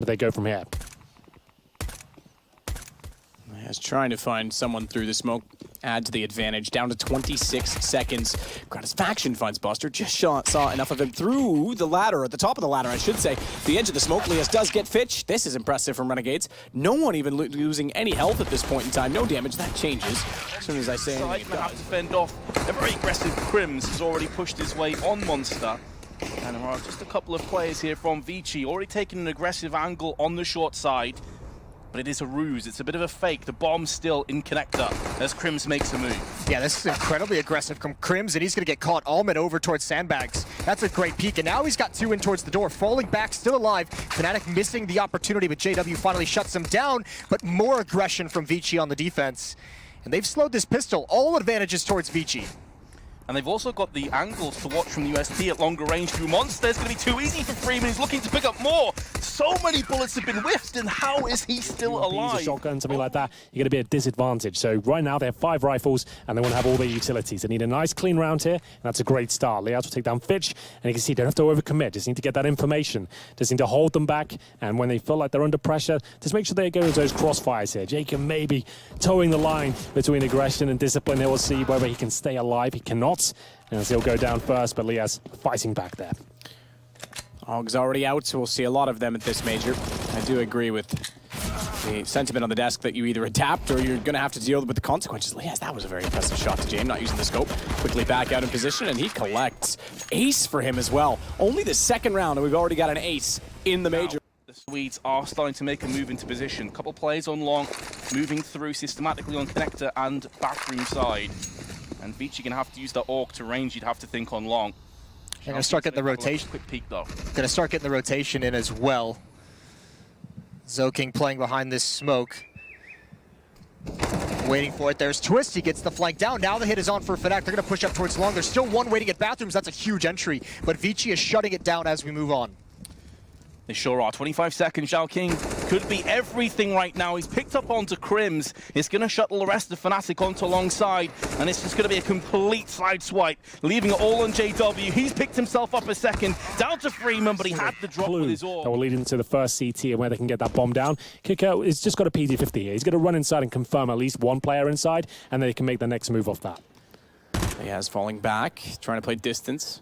they go from here? Is trying to find someone through the smoke, add to the advantage, down to 26 seconds. Gratisfaction finds Buster, just saw enough of him through the ladder, at the top of the ladder, I should say. The edge of the smoke, Lias does get Fitch. This is impressive from Renegades. No one even losing any health at this point in time. No damage, that changes as soon as I say anything. Side have to fend off. A very aggressive Crims has already pushed his way on Monster. And there are just a couple of players here from Vici, already taking an aggressive angle on the short side. But it is a ruse, it's a bit of a fake. The bomb's still in connector as Crims makes a move. Yeah, this is incredibly aggressive from Crims, and he's going to get caught. Almond over towards Sandbags. That's a great peek, and now he's got two in towards the door. Falling back, still alive. Fnatic missing the opportunity, but JW finally shuts him down. But more aggression from Vici on the defense. And they've slowed this pistol. All advantages towards Vici. And they've also got the angles to watch from the UST at longer range through Monster. It's going to be too easy for Freeman. He's looking to pick up more. So many bullets have been whiffed, and how is he still alive? A shotgun, something like that, you're going to be at disadvantage. So right now they have 5 rifles, and they want to have all their utilities. They need a nice clean round here, and that's a great start. Lias will take down Fitch, and you can see they don't have to overcommit. Just need to get that information. Just need to hold them back, and when they feel like they're under pressure, just make sure they go into those crossfires here. Jacob maybe towing the line between aggression and discipline. They will see whether he can stay alive. He cannot. And he'll go down first, but Lias fighting back there. Og's already out, so we'll see a lot of them at this major. I do agree with the sentiment on the desk that you either adapt or you're going to have to deal with the consequences. Lias, that was a very impressive shot to James, not using the scope. Quickly back out in position, and he collects. Ace for him as well. Only the second round, and we've already got an ace in the major. The Swedes are starting to make a move into position. Couple plays on long, moving through systematically on connector and bathroom side. And Vici going to have to use the AUG to range, you'd have to think on long. They're going to start getting the rotation. Quick peek though. Going to start getting the rotation in as well. Zoking playing behind this smoke. Waiting for it. There's Twist. He gets the flank down. Now the hit is on for Fnatic. They're going to push up towards long. There's still one waiting at bathrooms. That's a huge entry. But Vici is shutting it down as we move on. They sure are. 25 seconds. Zhao King could be everything right now. He's picked up onto Crims. It's going to shuttle the rest of Fnatic onto alongside. And it's just going to be a complete side swipe, leaving it all on JW. He's picked himself up a second. Down to Freeman, but he had the drop with his AUG. That will lead into the first CT and where they can get that bomb down. Kicker has just got a PD-50 here. He's going to run inside and confirm at least one player inside, and then they can make the next move off that. He has falling back, trying to play distance.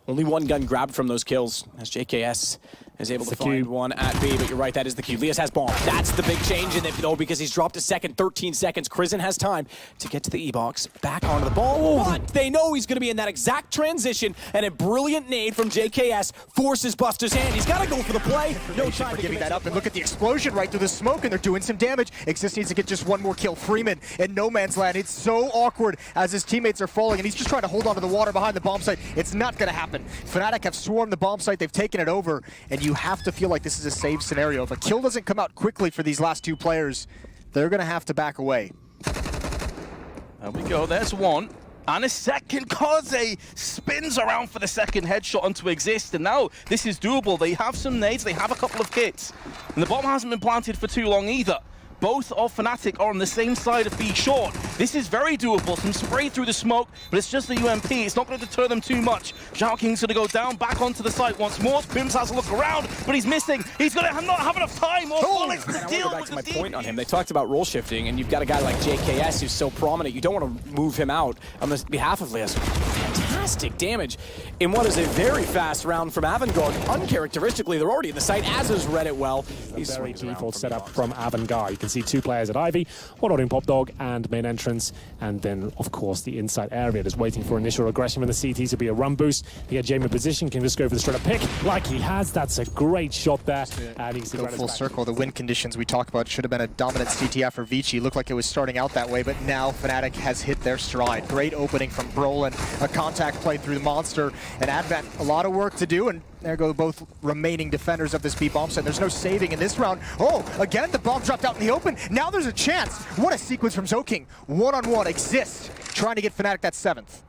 Only one gun grabbed from those kills as JKS is able to find one at B, but you're right, that is the cue. Lias has bomb. That's the big change in it, though, because he's dropped a second, 13 seconds. Krisen has time to get to the E-box, back onto the ball, but they know he's going to be in that exact transition, and a brilliant nade from JKS forces Buster's hand. He's got to go for the play. No time for giving that up, and look at the explosion right through the smoke, and they're doing some damage. Exist needs to get just one more kill. Freeman in no man's land. It's so awkward as his teammates are falling, and he's just trying to hold on to the water behind the bomb site. It's not going to happen. Fnatic have swarmed the bomb site. They've taken it over, and you have to feel like this is a save scenario. If a kill doesn't come out quickly for these last two players, they're going to have to back away. There we go. There's one. And a second. Kaze spins around for the second headshot onto Exist. And now this is doable. They have some nades. They have a couple of kits. And the bomb hasn't been planted for too long either. Both of Fnatic are on the same side of B short. This is very doable. Some spray through the smoke, but it's just the UMP. It's not going to deter them too much. Zhao King's going to go down, back onto the site once more. Crims has a look around, but he's missing. He's going to not have enough time or bullets to deal with the point on him. They talked about role shifting, and you've got a guy like JKS who's so prominent. You don't want to move him out on the behalf of Lias. Fantastic damage in what is a very fast round from Avangard. Uncharacteristically, they're already in the site, as has read it well. He's very default setup from Avangard. You can see 2 players at Ivy, one holding Pop Dog and main entrance, and then of course the inside area just waiting for initial aggression from the CT to be a run boost. They get Jamie in position, can just go for the straight up pick like he has. That's a great shot there. And he's go full circle. The win conditions we talked about should have been a dominant CTF for Vici. Looked like it was starting out that way, but now Fnatic has hit their stride. Great opening from Brolin, a contact play through the Monster, and Advent a lot of work to do, and there go both remaining defenders of this B bomb set. There's no saving in this round. Oh, again, the bomb dropped out in the open. Now there's a chance. What a sequence from Zoking. One-on-one Exist, trying to get Fnatic that 7th.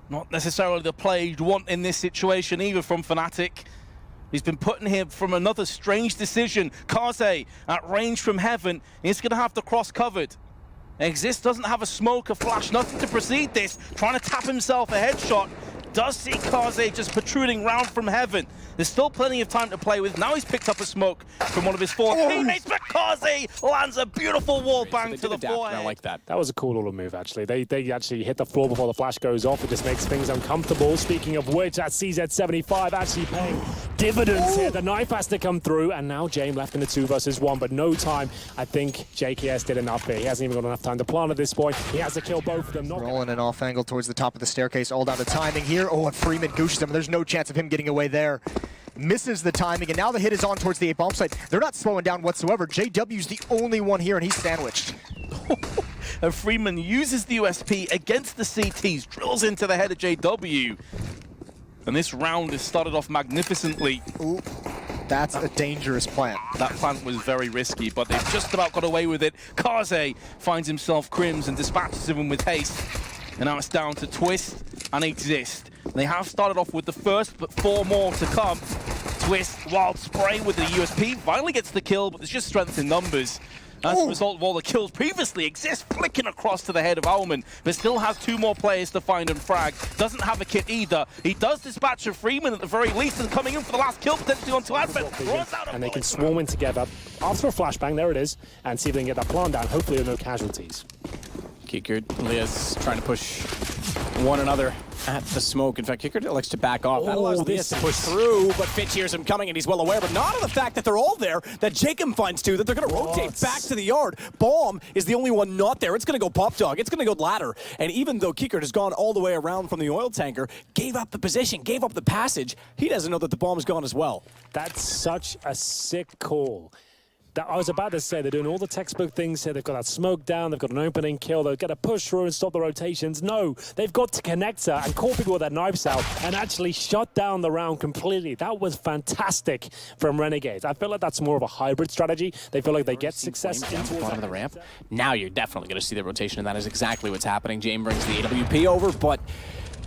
Not necessarily the play you'd want in this situation either from Fnatic. He's been put in here from another strange decision. Kaze at range from heaven. He's going to have the cross covered. Exist doesn't have a smoke, a flash, nothing to precede this. Trying to tap himself a headshot. does see Kaze just protruding round from heaven. There's still plenty of time to play with. Now he's picked up a smoke from one of his four teammates, but Kaze lands a beautiful wall bang to the floor. I like that. That was a cool little move, actually. They actually hit the floor before the flash goes off. It just makes things uncomfortable. Speaking of which, that CZ75 actually paying dividends here. The knife has to come through, and now James left in the 2 versus 1, but no time. I think JKS did enough here. He hasn't even got enough time to plant at this point. He has to kill both of them. Rolling an off angle towards the top of the staircase, all down to timing here. Oh, and Freeman gooshes him. There's no chance of him getting away there. Misses the timing, and now the hit is on towards the A bomb site. They're not slowing down whatsoever. JW's the only one here, and he's sandwiched. And Freeman uses the USP against the CTs, drills into the head of JW. And this round has started off magnificently. Ooh, that's a dangerous plant. That plant was very risky, but they've just about got away with it. Kaze finds himself Crims and dispatches him with haste. And now it's down to Twist and Exist. They have started off with the first, but 4 more to come. Twist, Wild Spray with the USP, finally gets the kill, but there's just strength in numbers. As a result of all the kills previously, Exist flicking across to the head of Aumann, but still has 2 more players to find and frag. Doesn't have a kit either. He does dispatch a Freeman at the very least, and coming in for the last kill, potentially onto Advent. And they can swarm in together after a flashbang, there it is, and see if they can get that plant down. Hopefully there are no casualties. Kikert, Lias trying to push one another at the smoke. In fact, Kikert elects to back off. That allows Lias to push through, but Fitch hears him coming and he's well aware, but not of the fact that they're all there, that Jacob finds too, that they're going to rotate back to the yard. Bomb is the only one not there. It's going to go Pop Dog. It's going to go Ladder. And even though Kikert has gone all the way around from the oil tanker, gave up the position, gave up the passage, he doesn't know that the bomb is gone as well. That's such a sick call. I was about to say, they're doing all the textbook things here. They've got that smoke down, they've got an opening kill, they've got to push through and stop the rotations. No, they've got to connect her and call people with their knives out and actually shut down the round completely. That was fantastic from Renegades. I feel like that's more of a hybrid strategy. They feel like they get success into the bottom of the ramp. Now you're definitely going to see the rotation, and that is exactly what's happening. James brings the AWP over, but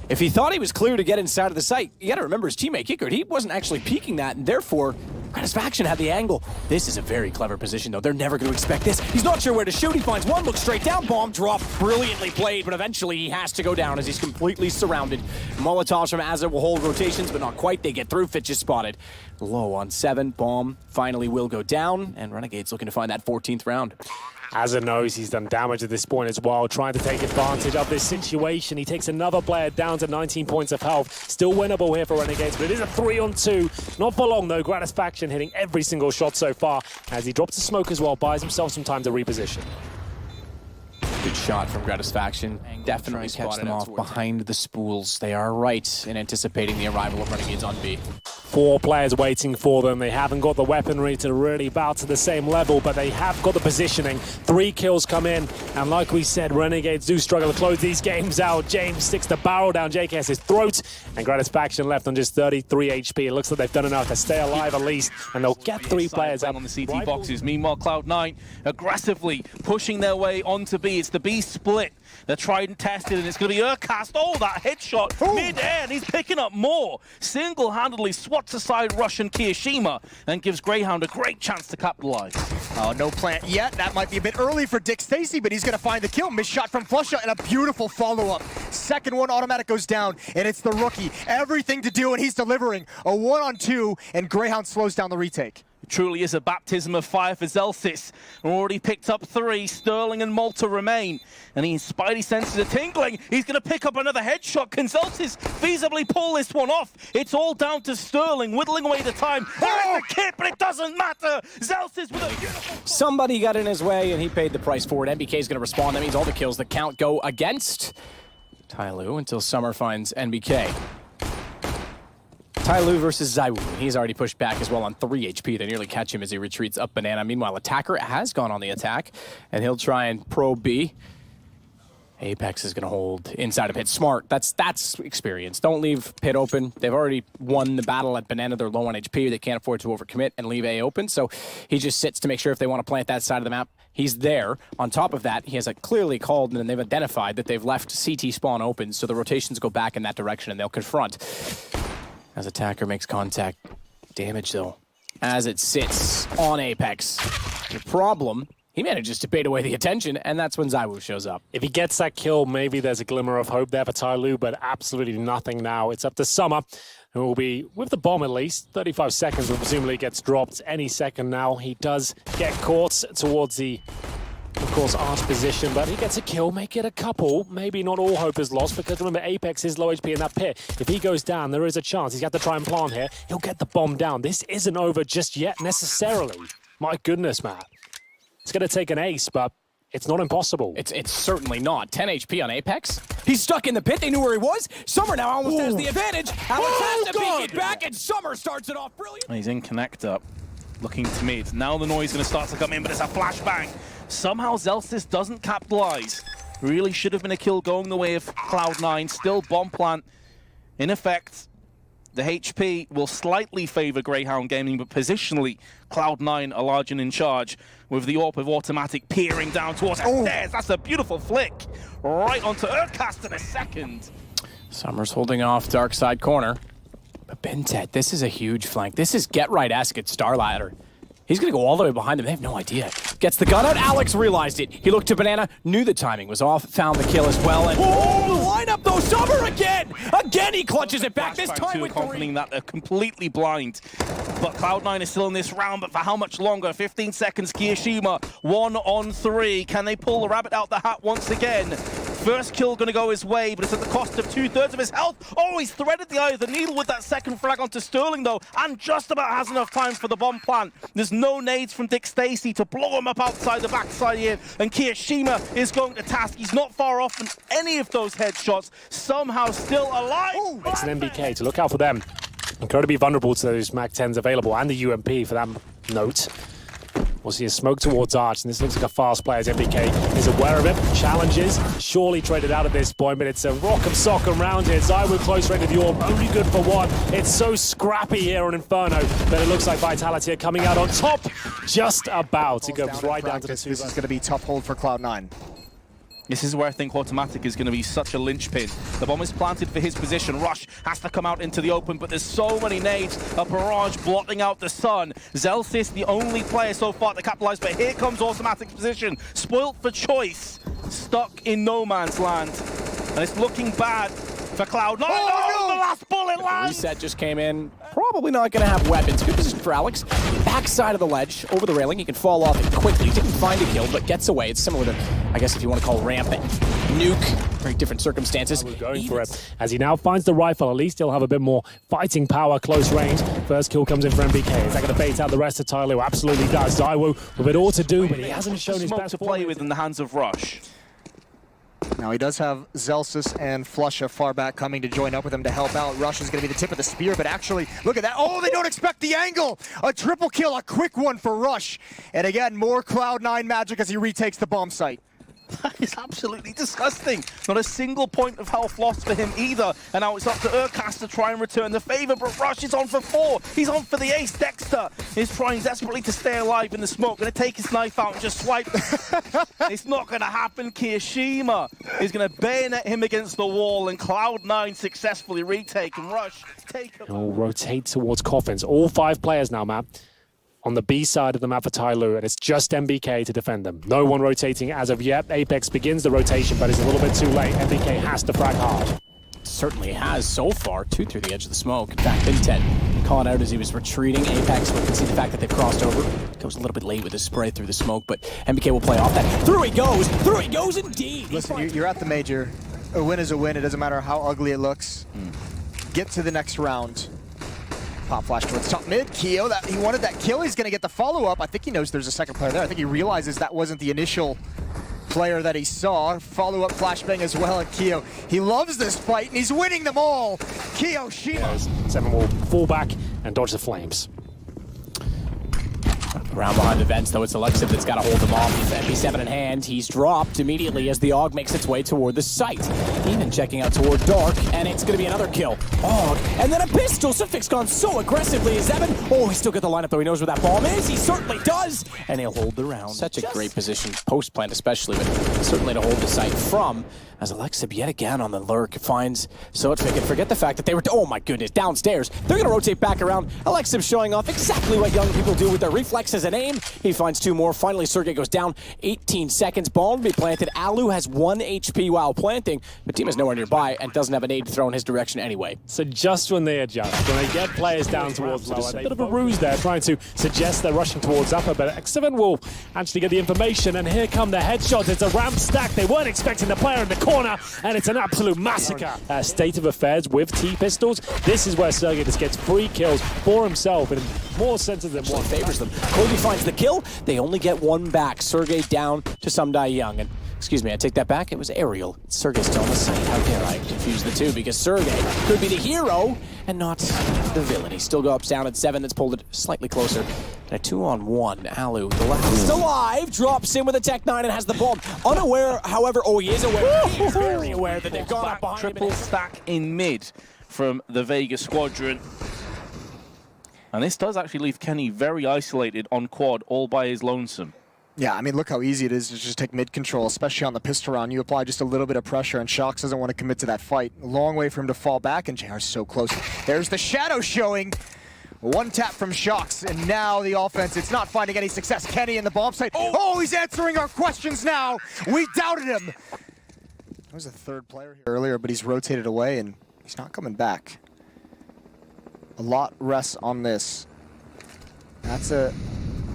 if he thought he was clear to get inside of the site, you got to remember his teammate Kikert, he wasn't actually peeking that, and therefore Gratisfaction had the angle. This is a very clever position, though. They're never going to expect this. He's not sure where to shoot. He finds one, looks straight down. Bomb drop, brilliantly played, but eventually he has to go down as he's completely surrounded. Molotovs from Azza will hold rotations, but not quite. They get through. Fitch is spotted. Low on 7. Bomb finally will go down, and Renegades looking to find that 14th round. Azza knows he's done damage at this point as well, trying to take advantage of this situation. He takes another player down to 19 points of health. Still winnable here for Renegades, but it is a 3-on-2. Not for long, though. Gratisfaction hitting every single shot so far as he drops the smoke as well, buys himself some time to reposition. Good shot from Gratisfaction. Definitely catch them off behind the spools. They are right in anticipating the arrival of Renegades on B. 4 players waiting for them. They haven't got the weaponry to really bout to the same level, but they have got the positioning. 3 kills come in, and like we said, Renegades do struggle to close these games out. James sticks the barrel down JKS's throat, and Gratisfaction left on just 33 HP. It looks like they've done enough to stay alive at least, and they'll get 3 players out on the CT boxes. Meanwhile, Cloud9 aggressively pushing their way onto B. It's the B split. They're tried and tested, and it's going to be Urcast. Oh, that headshot mid-air, and he's picking up more. Single-handedly swats aside Russian Kiyashima and gives Greyhound a great chance to capitalize. Oh, no plant yet. That might be a bit early for Dick Stacy, but he's going to find the kill. Missed shot from Flusha and a beautiful follow-up. Second one, automatic goes down, and it's the rookie. Everything to do, and he's delivering. A 1-on-2, and Greyhound slows down the retake. Truly is a baptism of fire for Zelsis. Already picked up 3. Sterling and Malta remain. And his spidey senses are tingling. He's going to pick up another headshot. Can Zelsis feasibly pull this one off? It's all down to Sterling, whittling away the time. There is the kit, but it doesn't matter. Zelsis with a beautiful... Somebody got in his way, and he paid the price for it. NBK is going to respond. That means all the kills that count go against Tyloo until Summer finds NBK. Tyloo versus Zywoo. He's already pushed back as well on 3 HP. They nearly catch him as he retreats up Banana. Meanwhile, Attacker has gone on the attack, and he'll try and probe B. Apex is going to hold inside of Pit. Smart. That's experience. Don't leave Pit open. They've already won the battle at Banana. They're low on HP. They can't afford to overcommit and leave A open, so he just sits to make sure if they want to plant that side of the map, he's there. On top of that, he has clearly called, and they've identified that they've left CT spawn open, so the rotations go back in that direction, and they'll confront. As Attacker makes contact. Damage, though, as it sits on Apex. The problem He manages to bait away the attention, and that's when ZywOo shows up. If he gets that kill, maybe there's a glimmer of hope there for Tyloo, but absolutely nothing now. It's up to Summer, who will be with the bomb at least. 35 seconds, but presumably gets dropped any second now. He does get caught towards the, of course, arch position, but he gets a kill, make it a couple. Maybe not all hope is lost, because remember, Apex is low HP in that pit. If he goes down, there is a chance. He's got to try and plant here. He'll get the bomb down. This isn't over just yet, necessarily. My goodness, Matt. It's going to take an ace, but it's not impossible. It's certainly not. 10 HP on Apex. He's stuck in the pit. They knew where he was. Summer now almost has the advantage. Alex has to beat it back, and Summer starts it off brilliant. He's in connector, looking to mid. Now the noise is going to start to come in, but it's a flashbang. Somehow Zellsis doesn't capitalize. Really should have been a kill going the way of Cloud9. Still bomb plant in effect. The HP will slightly favor Greyhound Gaming, but positionally, Cloud9 are large and in charge with the AWP of automatic peering down towards stairs. That's a beautiful flick. Right onto Urcast in a second. Summer's holding off dark side corner. But Bentet, this is a huge flank. This is get right-esque at Starladder. He's going to go all the way behind them. They have no idea. Gets the gun out. Alex realized it. He looked to Banana, knew the timing was off, found the kill as well. And line up though, Summer again! Again he clutches it back, this time with accompanying that they're completely blind. But Cloud9 is still in this round, but for how much longer? 15 seconds, Kiyashima, 1 on 3. Can they pull the rabbit out the hat once again? First kill going to go his way, but it's at the cost of 2/3 of his health. Oh, he's threaded the eye of the needle with that second frag onto Sterling, though, and just about has enough time for the bomb plant. There's no nades from Dick Stacy to blow him up outside the backside here, and Kiyashima is going to task. He's not far off from any of those headshots, somehow still alive. Ooh, it's an MBK, to look out for them. Incredibly vulnerable to those MAC-10s available, and the UMP for that note. We'll see a smoke towards Arch, and this looks like a fast player as MBK is aware of it. Challenges, surely traded out at this point, but it's a rock'em sock'em round here. ZywOo close range of the AWP, only good for one. It's so scrappy here on Inferno, but it looks like Vitality are coming out on top. Just about. It goes right down to the 2. This is going to be a tough hold for Cloud9. This is where I think Automatic is going to be such a linchpin. The bomb is planted for his position. Rush has to come out into the open, but there's so many nades. A barrage blotting out the sun. Zellsis, the only player so far to capitalize, but here comes Automatic's position. Spoilt for choice. Stuck in no man's land. And it's looking bad for Cloud9. Oh, no! The last bullet lands! Reset just came in. Probably not going to have weapons. Good position for Alex. Backside of the ledge, over the railing. He can fall off it quickly. Didn't find a kill, but gets away. It's similar to, I guess if you want to call Rampant. Nuke. Very different circumstances. Going for it. As he now finds the rifle, at least he'll have a bit more fighting power, close range. First kill comes in for MBK. Is that going to bait out the rest of Tyloo? Absolutely does. ZywOo with it all to do, but he hasn't shown his best to play with in the hands of Rush. Now he does have Zellsis and Flusha far back coming to join up with him to help out. Rush is going to be the tip of the spear, but actually, look at that. Oh, they don't expect the angle. A triple kill, a quick one for Rush. And again, more Cloud9 magic as he retakes the bomb site. That is absolutely disgusting. Not a single point of health lost for him either. And now it's up to Urcast to try and return the favor, but Rush is on for 4. He's on for the ace. Dexter is trying desperately to stay alive in the smoke. Going to take his knife out and just swipe. It's not going to happen. Kiyashima is going to bayonet him against the wall, and Cloud9 successfully retake, and Rush take him. We'll rotate towards Coffins. All 5 players now, Matt, on the B side of the map for Tyloo, and it's just MBK to defend them. No one rotating as of yet. Apex begins the rotation, but it's a little bit too late. MBK has to frag hard. Certainly has so far. 2 through the edge of the smoke. In fact, Bentet calling out as he was retreating. Apex will concede the fact that they've crossed over. Goes a little bit late with his spray through the smoke, but MBK will play off that. Through he goes! Through he goes indeed! Listen, you're at the major. A win is a win. It doesn't matter how ugly it looks. Get to the next round. Pop flash towards top mid. Keo, he wanted that kill. He's going to get the follow-up. I think he knows there's a second player there. I think he realizes that wasn't the initial player that he saw. Follow-up flashbang as well at Keo. He loves this fight, and he's winning them all. Kiyashima. 7 will fall back and dodge the flames. Around behind the vents, though, it's Alexa that's got to hold him off. MP7 in hand, he's dropped immediately as the AUG makes its way toward the site. Even checking out toward Dark, and it's going to be another kill. AUG, and then a pistol. Sufix gone so aggressively as Evan. Oh, he's still got the lineup, though. He knows where that bomb is. He certainly does, and he'll hold the round. Such a great position, post-plant especially, but certainly to hold the site from. As Alexa yet again on the lurk finds Sotvik, and forget the fact that they were, oh my goodness, downstairs. They're going to rotate back around. Alexa showing off exactly what young people do with their reflexes. as an aim. He finds 2 more. Finally, Sergey goes down. 18 seconds. Bomb be planted. Alu has 1 HP while planting, but team is nowhere nearby and doesn't have a nade to throw in his direction anyway. So just when they adjust, when they get players down towards lower, a bit of a ruse there, trying to suggest they're rushing towards upper, but X7 will actually get the information, and here come the headshots. It's a ramp stack. They weren't expecting the player in the corner, and it's an absolute massacre. State of affairs with T-pistols. This is where Sergey just gets free kills for himself in more senses than one. Favors them. Kobe finds the kill. They only get 1 back. Sergey down to Sumdai Young. And excuse me, I take that back. It was Ariel. Sergey's still on the site. How dare I confuse the two? Because Sergey could be the hero and not the villain. He still goes down at 7. That's pulled it slightly closer. And a 2-on-1. Alu, the last alive, drops in with a Tech 9 and has the bomb. Unaware, however, he is aware. He is very aware that they've gone up behind him. Triple stack in mid from the Vegas squadron. And this does actually leave Kenny very isolated on quad, all by his lonesome. Yeah, I mean, look how easy it is to just take mid control, especially on the pistol round. You apply just a little bit of pressure, and Shox doesn't want to commit to that fight. A long way for him to fall back, and JR's so close. There's the shadow showing. 1 tap from Shox, and now the offense, it's not finding any success. Kenny in the bomb site. Oh, he's answering our questions now. We doubted him. There was a 3rd player here earlier, but he's rotated away, and he's not coming back. A lot rests on this. That's a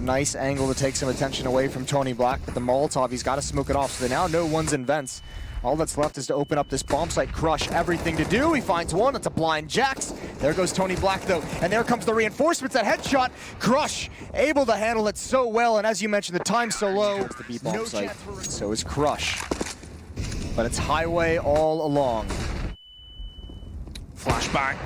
nice angle to take some attention away from Tony Black, but the Molotov, he's got to smoke it off, so they now know one's in vents. All that's left is to open up this bomb site. Crush, everything to do. He finds one. That's a blind Jax. There goes Tony Black, though. And there comes the reinforcements. That headshot. Crush, able to handle it so well. And as you mentioned, the time's so low. The B bomb site. So is Crush. But it's highway all along. Flashback.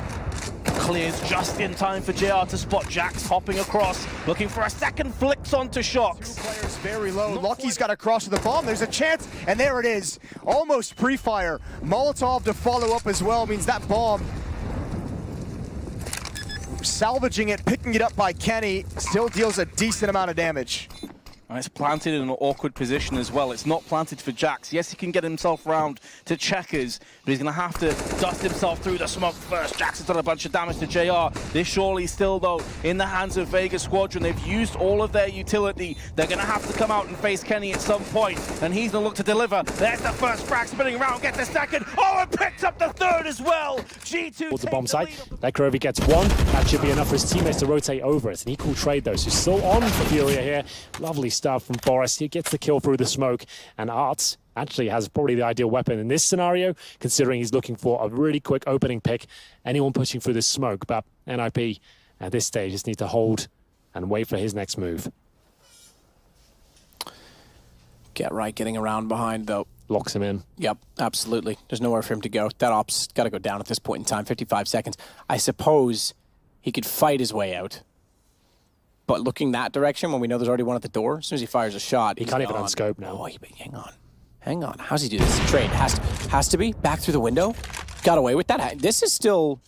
Clears just in time for JR to spot Jax hopping across, looking for a 2nd flicks onto Shox. 2 players very low. Lucky's got to cross with the bomb. There's a chance, and there it is. Almost pre-fire. Molotov to follow up as well means that bomb, salvaging it, picking it up by Kenny, still deals a decent amount of damage. And it's planted in an awkward position as well. It's not planted for Jax. Yes, he can get himself round to checkers, but he's going to have to dust himself through the smoke first. Jax has done a bunch of damage to JR. This surely still, though, in the hands of Vegas Squadron. They've used all of their utility. They're going to have to come out and face Kenny at some point, and he's going to look to deliver. There's the first frag spinning around, gets the 2nd. Oh, and picks up the 3rd as well. G2 towards the bomb site. Nekrovi gets 1. That should be enough for his teammates to rotate over. It's an equal trade, though, so still on for Furia here. Lovely stuff from Boris. He gets the kill through the smoke, and Arts actually has probably the ideal weapon in this scenario, considering he's looking for a really quick opening pick. Anyone pushing through the smoke, but NIP at this stage just needs to hold and wait for his next move. Get right, getting around behind, though. Locks him in. Yep, absolutely. There's nowhere for him to go. That op's got to go down at this point in time. 55 seconds. I suppose he could fight his way out. But looking that direction, when we know there's already one at the door, as soon as he fires a shot, he can't even unscope now. Oh, hang on. Hang on. How's he do this? Trade. Has to be. Back through the window. Got away with that. This is still...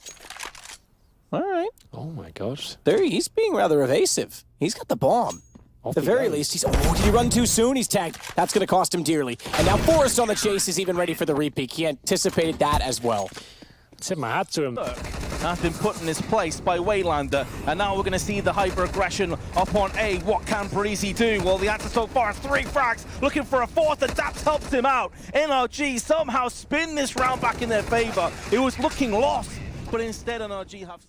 All right. Oh, my gosh. There, he's being rather evasive. He's got the bomb. At the very least, he's... Oh, did he run too soon? He's tagged. That's going to cost him dearly. And now Forrest on the chase is even ready for the repeat. He anticipated that as well. Tip my hat to him. Has been put in his place by Waylander, and now we're going to see the hyper-aggression up on A. What can Parisi do? Well, the answer so far is 3 frags, looking for a 4th, and Daps helps him out. NRG somehow spin this round back in their favor. It was looking lost, but instead NRG have...